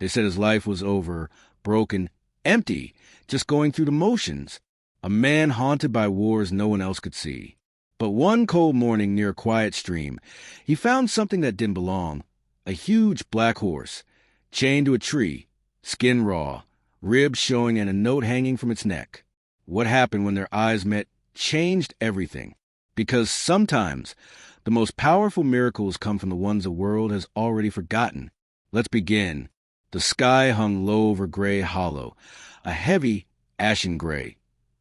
They said his life was over, broken, empty, just going through the motions. A man haunted by wars no one else could see. But one cold morning near a quiet stream, he found something that didn't belong. A huge black horse, chained to a tree, skin raw, ribs showing and a note hanging from its neck. What happened when their eyes met changed everything. Because sometimes the most powerful miracles come from the ones the world has already forgotten. Let's begin. The sky hung low over Gray Hollow, a heavy, ashen gray,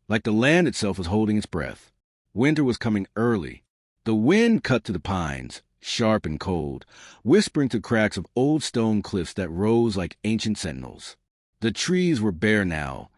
like the land itself was holding its breath. Winter was coming early. The wind cut to the pines, sharp and cold, whispering through cracks of old stone cliffs that rose like ancient sentinels. The trees were bare now,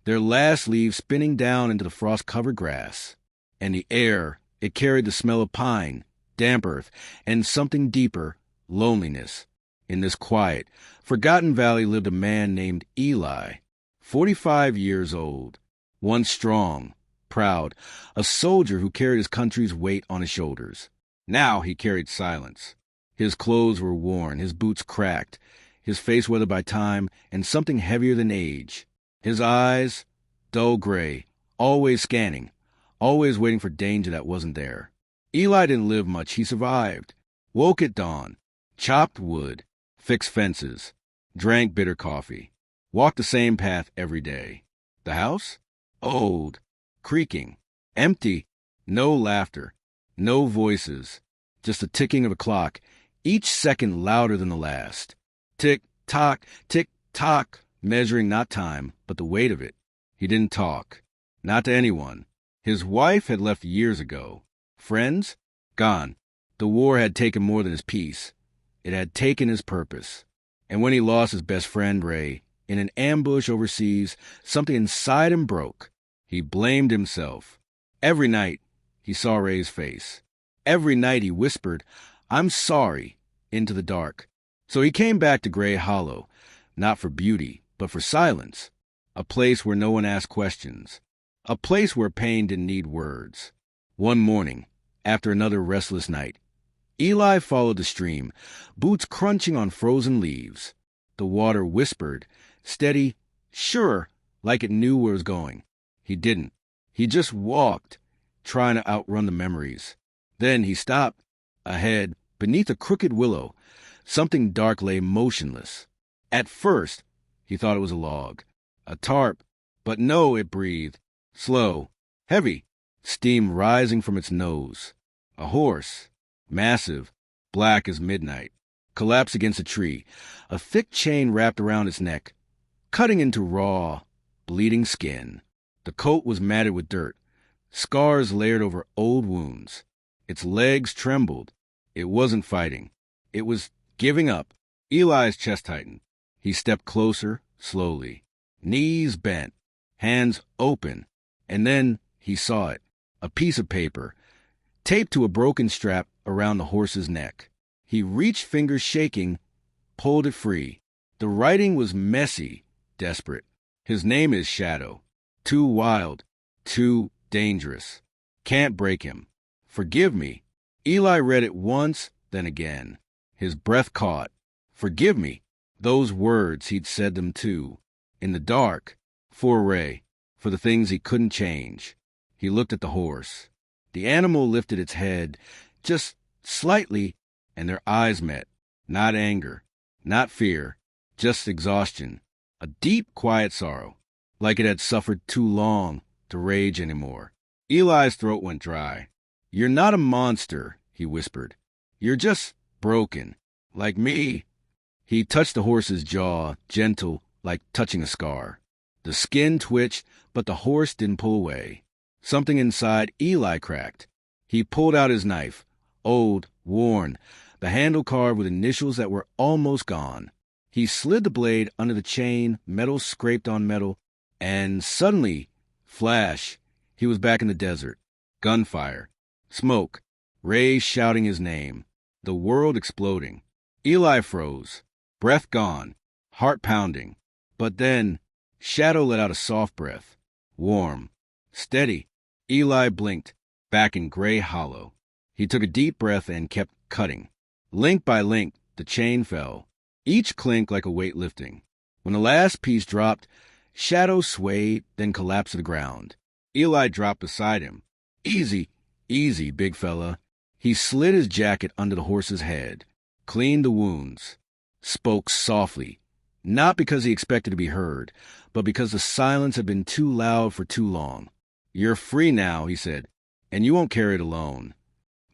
their last leaves spinning down into the frost-covered grass. And the air, it carried the smell of pine, damp earth, and something deeper, loneliness. In this quiet, forgotten valley lived a man named Eli, 45 years old, once strong, proud, a soldier who carried his country's weight on his shoulders. Now he carried silence. His clothes were worn, his boots cracked, his face weathered by time, and something heavier than age. His eyes, dull gray, always scanning, always waiting for danger that wasn't there. Eli didn't live much. He survived. Woke at dawn, chopped wood, fixed fences, drank bitter coffee, walked the same path every day. The house? Old, creaking, empty, no laughter, no voices, just the ticking of a clock, each second louder than the last. Tick-tock, tick-tock, measuring not time, but the weight of it. He didn't talk, not to anyone. His wife had left years ago. Friends? Gone. The war had taken more than his peace. It had taken his purpose. And when he lost his best friend, Ray, in an ambush overseas, something inside him broke. He blamed himself. Every night, he saw Ray's face. Every night he whispered, "I'm sorry," into the dark. So he came back to Gray Hollow, not for beauty, but for silence. A place where no one asked questions. A place where pain didn't need words. One morning, after another restless night, Eli followed the stream, boots crunching on frozen leaves. The water whispered, steady, sure, like it knew where it was going. He didn't. He just walked, trying to outrun the memories. Then he stopped. Ahead, beneath a crooked willow, something dark lay motionless. At first, he thought it was a log, a tarp, but no, it breathed. Slow, heavy, steam rising from its nose. A horse, massive, black as midnight, collapsed against a tree, a thick chain wrapped around its neck, cutting into raw, bleeding skin. The coat was matted with dirt, scars layered over old wounds. Its legs trembled. It wasn't fighting. It was giving up. Eli's chest tightened. He stepped closer, slowly, knees bent, hands open, and then he saw it, a piece of paper, taped to a broken strap around the horse's neck. He reached, fingers shaking, pulled it free. The writing was messy, desperate. His name is Shadow. Too wild, too dangerous. Can't break him. Forgive me. Eli read it once, then again. His breath caught. Forgive me. Those words, he'd said them too. In the dark. For Ray. For the things he couldn't change. He looked at the horse. The animal lifted its head, just slightly, and their eyes met. Not anger, not fear, just exhaustion. A deep, quiet sorrow, like it had suffered too long to rage anymore. Eli's throat went dry. "You're not a monster," he whispered. "You're just broken, like me." He touched the horse's jaw, gentle, like touching a scar. The skin twitched, but the horse didn't pull away. Something inside Eli cracked. He pulled out his knife, old, worn, the handle carved with initials that were almost gone. He slid the blade under the chain, metal scraped on metal, and suddenly, flash, he was back in the desert. Gunfire, smoke, Ray shouting his name, the world exploding. Eli froze, breath gone, heart pounding. But then, Shadow let out a soft breath, warm, steady. Eli blinked, back in Gray Hollow. He took a deep breath and kept cutting. Link by link, the chain fell. each clink like a weight lifting. When the last piece dropped, Shadow swayed, then collapsed to the ground. Eli dropped beside him. Easy, easy, big fella. He slid his jacket under the horse's head, cleaned the wounds, spoke softly, not because he expected to be heard, but because the silence had been too loud for too long. You're free now, he said, and you won't carry it alone.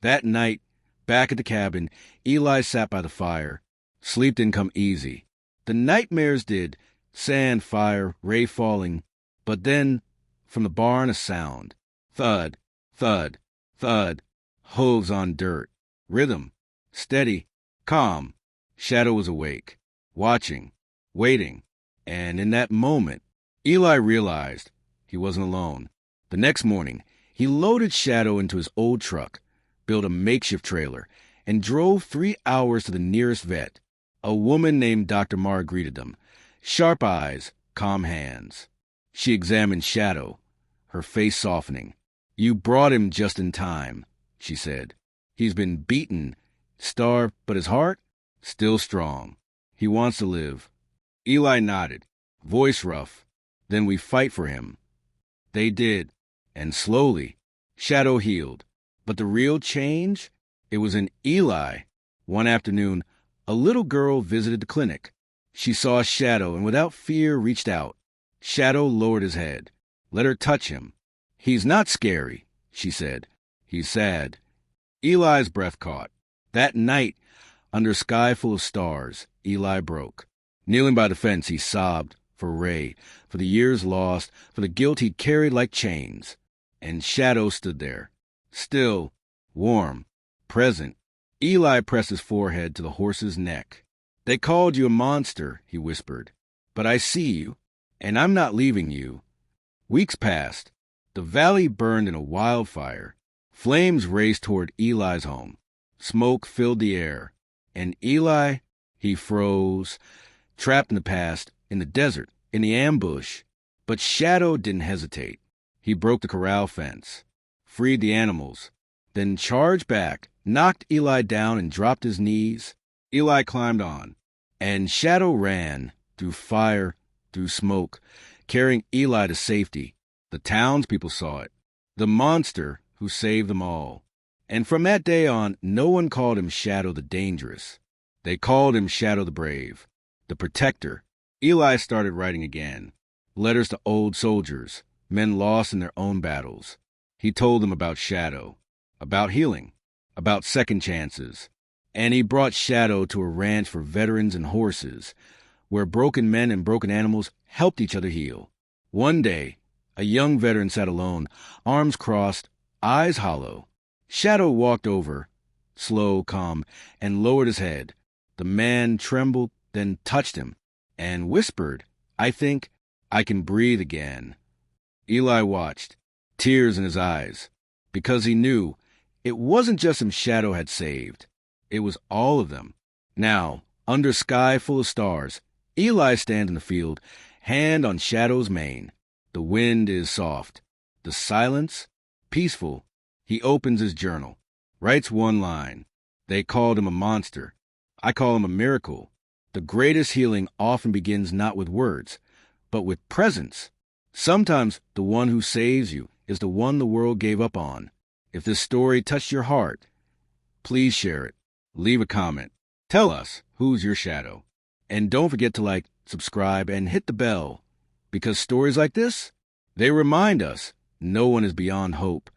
That night, back at the cabin, Eli sat by the fire. Sleep didn't come easy. The nightmares did, sand, fire, rain falling, but then, from the barn, a sound. Thud, thud, thud, hooves on dirt. Rhythm, steady, calm. Shadow was awake, watching, waiting, and in that moment, Eli realized he wasn't alone. The next morning, he loaded Shadow into his old truck, built a makeshift trailer, and drove 3 hours to the nearest vet. A woman named Dr. Marr greeted them. Sharp eyes, calm hands. She examined Shadow, her face softening. You brought him just in time, she said. He's been beaten, starved, but his heart, still strong. He wants to live. Eli nodded, voice rough. Then we fight for him. They did, and slowly, Shadow healed. But the real change? It was in Eli. One afternoon, a little girl visited the clinic. She saw Shadow and without fear reached out. Shadow lowered his head. Let her touch him. He's not scary, she said. He's sad. Eli's breath caught. That night, under a sky full of stars, Eli broke. Kneeling by the fence, he sobbed for Ray, for the years lost, for the guilt he'd carried like chains. And Shadow stood there, still, warm, present. Eli pressed his forehead to the horse's neck. They called you a monster, he whispered. But I see you, and I'm not leaving you. Weeks passed. The valley burned in a wildfire. Flames raced toward Eli's home. Smoke filled the air. And Eli, he froze, trapped in the past, in the desert, in the ambush. But Shadow didn't hesitate. He broke the corral fence, freed the animals, then charged back, knocked Eli down and dropped his knees. Eli climbed on, and Shadow ran, through fire, through smoke, carrying Eli to safety. The townspeople saw it. The monster who saved them all. And from that day on, no one called him Shadow the Dangerous. They called him Shadow the Brave, the Protector. Eli started writing again. Letters to old soldiers, men lost in their own battles. He told them about Shadow, about healing, about second chances. And he brought Shadow to a ranch for veterans and horses, where broken men and broken animals helped each other heal. One day, a young veteran sat alone, arms crossed, eyes hollow. Shadow walked over, slow, calm, and lowered his head. The man trembled, then touched him, and whispered, I think I can breathe again. Eli watched, tears in his eyes, because he knew it wasn't just him Shadow had saved. It was all of them. Now, under sky full of stars, Eli stands in the field, hand on Shadow's mane. The wind is soft. The silence, peaceful. He opens his journal, writes one line. They called him a monster. I call him a miracle. The greatest healing often begins not with words, but with presence. Sometimes the one who saves you is the one the world gave up on. If this story touched your heart, please share it. Leave a comment. Tell us who's your Shadow. And don't forget to like, subscribe, and hit the bell. Because stories like this, they remind us no one is beyond hope.